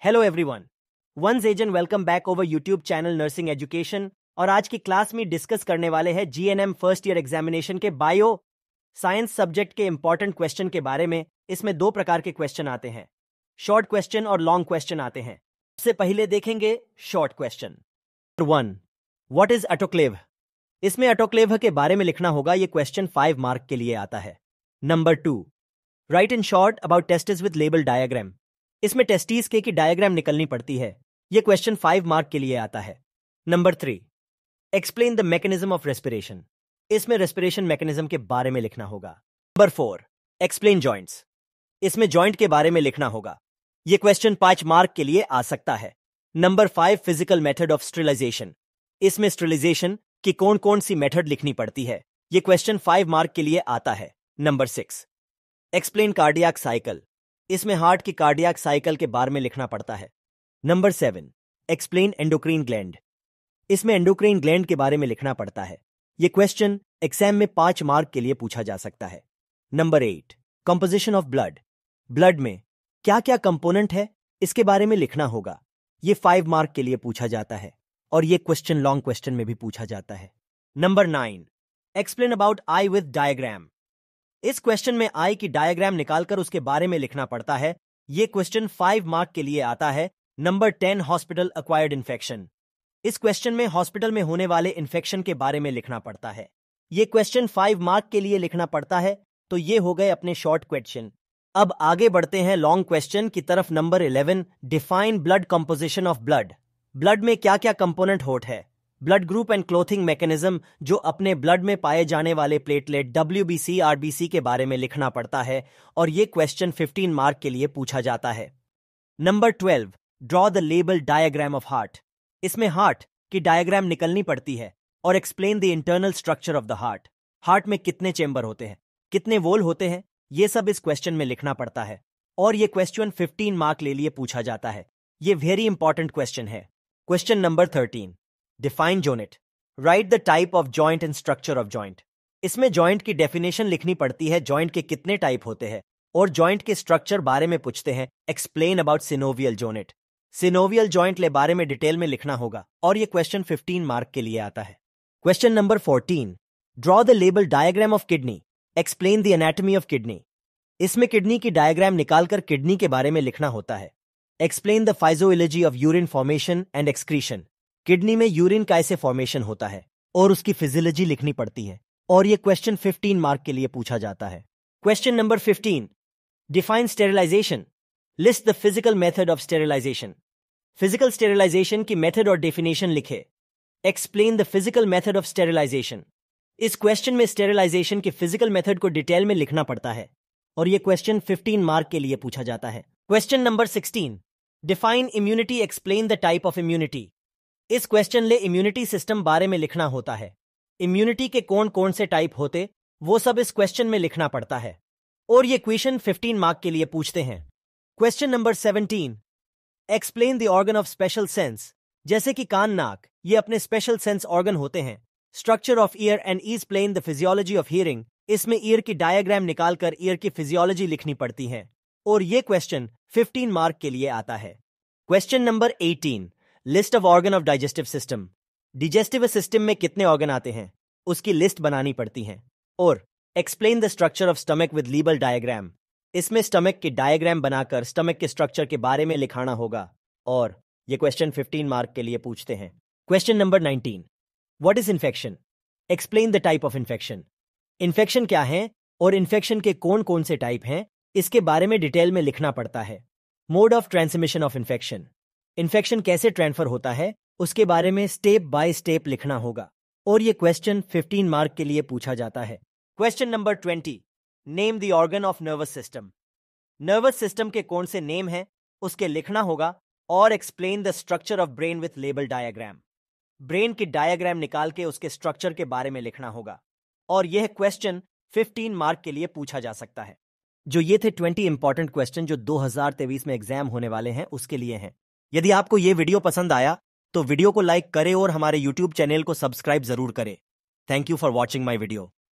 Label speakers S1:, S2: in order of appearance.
S1: Hello everyone, once again welcome back over YouTube channel nursing education. और आज की class में डिस्कस करने वाले हैं जीएनएम फर्स्ट ईयर एग्जामिनेशन के बायो साइंस सब्जेक्ट के इंपॉर्टेंट क्वेश्चन के बारे में। इसमें दो प्रकार के क्वेश्चन आते हैं, शॉर्ट क्वेश्चन और लॉन्ग क्वेश्चन आते हैं। सबसे पहले देखेंगे short question. 1. What is autoclave? इसमें ऑटोक्लेव के बारे में लिखना होगा। यह क्वेश्चन 5 मार्क के लिए आता है। Number 2, right in short about testis with label diagram. इसमें टेस्टिस के की डायग्राम निकलनी पड़ती है। यह क्वेश्चन 5 मार्क के लिए आता है। Number 3, explain the mechanism of respiration. इसमें रेस्पिरेशन मैकेनिज्म के बारे में लिखना होगा। Number 4, explain joints. इसमें जॉइंट के बारे में लिखना होगा। यह क्वेश्चन 5 मार्क के लिए आ सकता है। Number 5, physical method of sterilisation. इसमें स्टेरिलाइजेशन की कौन कौन सी मेथड लिखनी पड़ती है। यह क्वेश्चन 5 मार्क के लिए आता है। Number 6, explain cardiac cycle. इसमें हार्ट की कार्डियक साइकिल के बारे में लिखना पड़ता है। Number 7, explain endocrine gland. इसमें एंडोक्राइन ग्लैंड के बारे में लिखना पड़ता है। यह क्वेश्चन एग्जाम में 5 मार्क के लिए पूछा जा सकता है। Number 8, composition of blood. Blood में क्या क्या कंपोनेंट है, इसके बारे में लिखना होगा। यह 5 मार्क के लिए पूछा जाता है और यह क्वेश्चन लॉन्ग क्वेश्चन में भी पूछा जाता है। Number 9, explain about I with diagram. इस क्वेश्चन में आई की डायग्राम निकालकर उसके बारे में लिखना पड़ता है। यह क्वेश्चन 5 मार्क के लिए आता है। Number 10, hospital acquired infection. इस क्वेश्चन में हॉस्पिटल में होने वाले इन्फेक्शन के बारे में लिखना पड़ता है। यह क्वेश्चन 5 मार्क के लिए लिखना पड़ता है। तो ये हो गए अपने शॉर्ट क्वेश्चन। अब आगे बढ़ते हैं लॉन्ग क्वेश्चन की तरफ। Number 11, define blood composition of blood. Blood में क्या क्या कंपोनेंट होते हैं। Blood group and clothing mechanism, जो अपने ब्लड में पाए जाने वाले प्लेटलेट WBC RBC के बारे में लिखना पड़ता है और यह क्वेश्चन 15 मार्क के लिए पूछा जाता है। Number 12, draw the label diagram of heart. इसमें हार्ट की डायग्राम निकलनी पड़ती है और explain the internal structure of the heart. Heart में कितने चेंबर होते हैं, कितने वॉल होते हैं, यह सब इस क्वेश्चन में लिखना पड़ता है और यह क्वेश्चन 15 मार्क के लिए पूछा जाता है। यह वेरी इंपॉर्टेंट क्वेश्चन है। Question number 13, define joint. Right the type of joint and structure of joint. इसमें जॉइंट की डेफिनेशन लिखनी पड़ती है। जॉइंट के कितने टाइप होते हैं और जॉइंट के स्ट्रक्चर बारे में पूछते हैं। Explain about synovial joint. Synovial joint ले बारे में डिटेल में लिखना होगा और यह क्वेश्चन 15 मार्क के लिए आता है। Question number 14, draw the label diagram of kidney. Explain the anatomy of kidney. इसमें किडनी की डायग्राम निकालकर किडनी के बारे में लिखना होता है। Explain the physiology of urine formation and excretion. Kidney में यूरिन कैसे फॉर्मेशन होता है और उसकी फिजियोलॉजी लिखनी पड़ती है और यह क्वेश्चन 15 मार्क के लिए पूछा जाता है। Question number 15, define sterilisation. List the physical method of sterilisation. Physical sterilisation की मेथड और डेफिनेशन लिखे। Explain the physical method of sterilisation. इस क्वेश्चन में स्टेरिलाइजेशन की फिजिकल मेथड को डिटेल में लिखना पड़ता है और यह क्वेश्चन 15 मार्क के लिए पूछा जाता है। Question number 16, define immunity. Explain the type of immunity. इस क्वेश्चन ले इम्यूनिटी सिस्टम बारे में लिखना होता है। इम्यूनिटी के कौन कौन से टाइप होते, वो सब इस क्वेश्चन में लिखना पड़ता है और ये क्वेश्चन 15 मार्क के लिए पूछते हैं। Question number 17, explain the organ of special sense. जैसे कि कान, नाक, ये अपने स्पेशल सेंस ऑर्गन होते हैं। Structure of year and explain the physiology of hearing. इसमें ईयर की डायग्राम निकालकर ईयर की फिजियोलॉजी लिखनी पड़ती है और ये क्वेश्चन 15 मार्क के लिए आता है। Question number 18, list of organ of digestive system. Digestive system में कितने ऑर्गन आते हैं, उसकी लिस्ट बनानी पड़ती है और explain the structure of stomach with label diagram. इसमें स्टमक की डायग्राम बनाकर स्टमक के स्ट्रक्चर के बारे में लिखाना होगा और यह क्वेश्चन 15 मार्क के लिए पूछते हैं। Question number 19, what is infection. Explain the type of infection. Infection क्या है और इन्फेक्शन के कौन कौन से टाइप हैं, इसके बारे में डिटेल में लिखना पड़ता है। Mode of transmission of infection. Infection कैसे ट्रांसफर होता है, उसके बारे में स्टेप बाय स्टेप लिखना होगा और यह क्वेश्चन 15 मार्क के लिए पूछा जाता है। Question number 20, name the organ of nervous system. Nervous system के कौन से नेम हैं, उसके लिखना होगा और explain the structure of brain with label diagram. Brain की डायग्राम निकाल के उसके स्ट्रक्चर के बारे में लिखना होगा और यह क्वेश्चन 15 मार्क के लिए पूछा जा सकता है। जो ये थे 20 इंपॉर्टेंट क्वेश्चन जो 2023 में एग्जाम होने वाले हैं, उसके लिए हैं। यदि आपको ये वीडियो पसंद आया तो वीडियो को लाइक करें और हमारे YouTube चैनल को सब्सक्राइब जरूर करें। Thank you for watching my video.